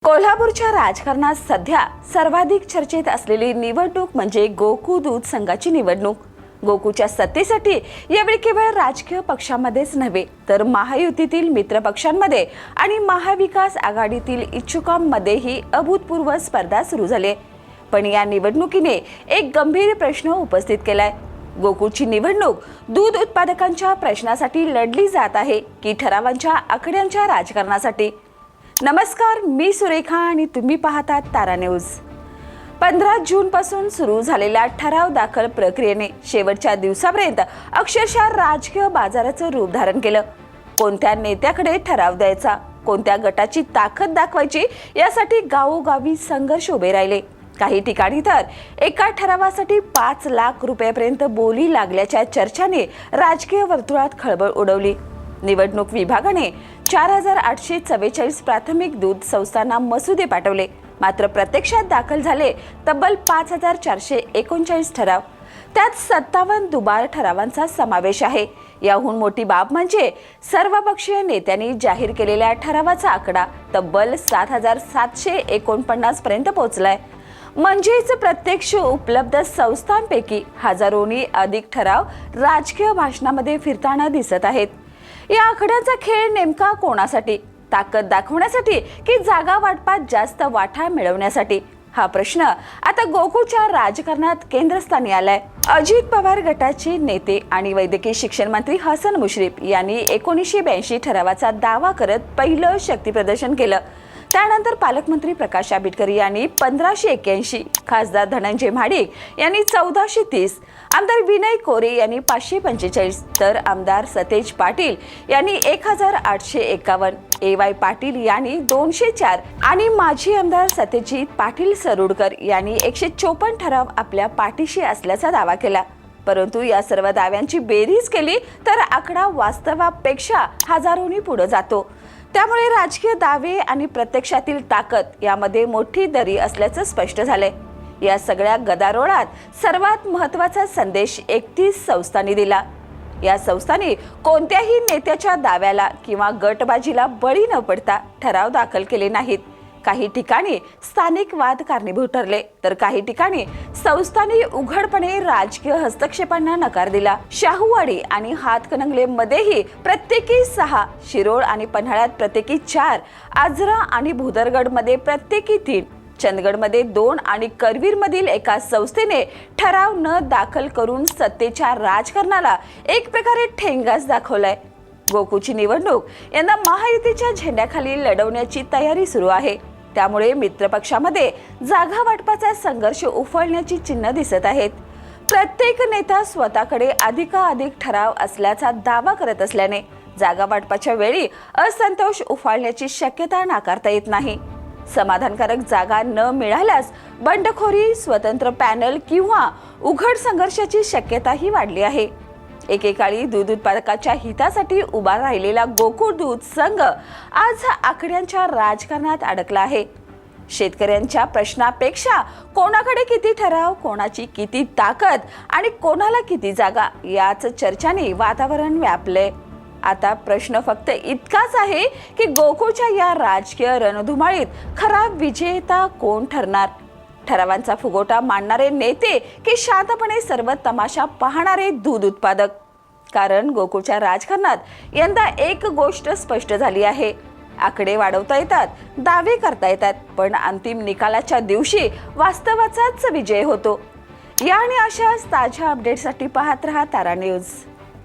कोल्हापूरच्या राजकारणात सध्या सर्वाधिक चर्चेत असलेली निवडणूक म्हणजे गोकू दूध संघाची निवडणूक। गोकूच्या सत्तेसाठी यावेळी केवळ राजकीय पक्षांमध्येच नव्हे तर महायुतीतील मित्र पक्षांमध्ये आणि महाविकास आघाडीतील इच्छुकांमध्येही अभूतपूर्व स्पर्धा सुरू झाली। पण या निवडणुकीने एक गंभीर प्रश्न उपस्थित केलाय। गोकूची निवडणूक दूध उत्पादकांच्या प्रश्नासाठी लढली जात आहे की ठरावांच्या आकड्यांच्या राजकारणासाठी? नमस्कार, मी सुरेखा आणि तुम्ही पाहतात तारा न्यूज। 15 जून पासून सुरू झालेल्या ठराव दाखल प्रक्रियेने शेवटच्या दिवसापर्यंत अक्षरशः राजकीय बाजाराचं रूप धारण केलं। कोणत्या नेत्याकडे ठराव द्यायचा, कोणत्या गटाची ताकद दाखवायची यासाठी गावोगावी संघर्ष उभे राहिले। काही ठिकाणी तर एका ठरावासाठी 5 लाख रुपयांपर्यंत बोली लागल्याच्या चर्चाने राजकीय वर्तुळात खळबळ उडवली। निवडणूक विभागाने 4844 प्राथमिक दूध संस्थांना मसुदे पाठवले, मात्र प्रत्यक्षात दाखल झाले तब्बल 5439 ठराव। त्यात 57 दुबार ठरावांचा समावेश आहे। याहून मोठी बाब म्हणजे सर्वपक्षीय नेत्यांनी जाहीर केलेल्या ठरावाचा आकडा तब्बल 7749 पर्यंत पोहोचलाय। म्हणजेच प्रत्यक्ष उपलब्ध संस्थांपैकी हजारोंनी अधिक ठराव राजकीय भाषणामध्ये फिरताना दिसत आहेत। या आकड्यांचा खेळ नेमका कोणासाठी? ताकद दाखवण्यासाठी की जागा वाटपात जास्त वाटा मिळवण्यासाठी? हा प्रश्न आता गोकूच्या राजकारणात केंद्रस्थानी आलाय। अजित पवार गटाचे नेते आणि वैद्यकीय शिक्षण मंत्री हसन मुश्रीफ यांनी 1982 ठरावाचा दावा करत पहिलं शक्ती प्रदर्शन केलं। त्यानंतर पालकमंत्री प्रकाश आंबेडकर यांनी 1581, खासदार धनंजय महाडिक यांनी 1430, आमदार विनय कोरे यांनी 545, तर आमदार सतेज पाटील यांनी 1851, ए.वाय. पाटील यांनी 204 आणि माजी आमदार सत्यजित पाटील सरोडकर यांनी 154 ठराव आपल्या पाठीशी असल्याचा दावा केला। परंतु या सर्व दाव्यांची बेरीज केली तर आकडा वास्तवापेक्षा हजारोंनी पुढे जातो। त्यामुळे राजकीय दावे आणि प्रत्यक्षातील ताकद यामध्ये मोठी दरी असल्याचं स्पष्ट झालंय। या सगळ्या गदारोळात सर्वात महत्त्वाचा संदेश 31 संस्थांनी दिला। या संस्थांनी कोणत्याही नेत्याच्या दाव्याला किंवा गटबाजीला बळी न पडता ठराव दाखल केले नाहीत। काही ठिकाणी स्थानिक वाद कारणीभूत ठरले, तर काही ठिकाणी संस्थांनी उघडपणे राजकीय हस्तक्षेपांना नकार दिला। शाहूवाडी आणि हातकणंगले मध्येही प्रत्येकी 6, शिरोळ आणि पन्हाळ्यात प्रत्येकी 4, आजरा आणि भुदरगड मध्ये प्रत्येकी 3, चंदगड मध्ये 2 आणि करवीर मधील एका संस्थेने ठराव न दाखल करून सत्तेच्या राजकारणाला एक प्रकारे ठेंगाच दाखवलाय। गोकूची निवडणूक यंदा महायुतीच्या झेंड्याखाली लढवण्याची तयारी सुरू आहे। त्यामुळे मित्रपक्षामध्ये जागा वाटपाचा संघर्ष उफाळण्याची चिन्ह दिसत आहेत। प्रत्येक नेता स्वतःकडे अधिकाधिक ठराव असल्याचा दावा करत असल्याने जागा वाटपाच्या वेळी असंतोष उफाळण्याची शक्यता नाकारता येत नाही। समाधानकारक जागा न मिळाल्यास बंडखोरी, स्वतंत्र पॅनल किंवा उघड संघर्षाची शक्यताही वाढली आहे। एकेकाळी दूध उत्पादकाच्या हितासाठी उभा राहिलेला गोकू दूध संघ आज आकड्यांच्या राजकारणात अडकला आहे। शेतकऱ्यांच्या प्रश्नापेक्षा कोणाकडे किती ठराव, कोणाची किती ताकद आणि कोणाला किती जागा याच चर्चाने वातावरण व्यापले। आता प्रश्न फक्त इतकाच आहे की गोकूच्या या राजकीय रणधुमाळीत खरा विजेता कोण ठरणार? ठरावांचा फुगोटा मांडणारे नेते की शांतपणे सर्व तमाशा पाहणारे दूध उत्पादक? कारण गोकूच्या राजकारणात यंदा एक गोष्ट स्पष्ट झाली आहे, आकडे वाढवता येतात, दावे करता येतात, पण अंतिम निकालाच्या दिवशी वास्तवाचाच विजय होतो। या आणि अशाच ताज्या अपडेटसाठी पाहत रहा तारा न्यूज।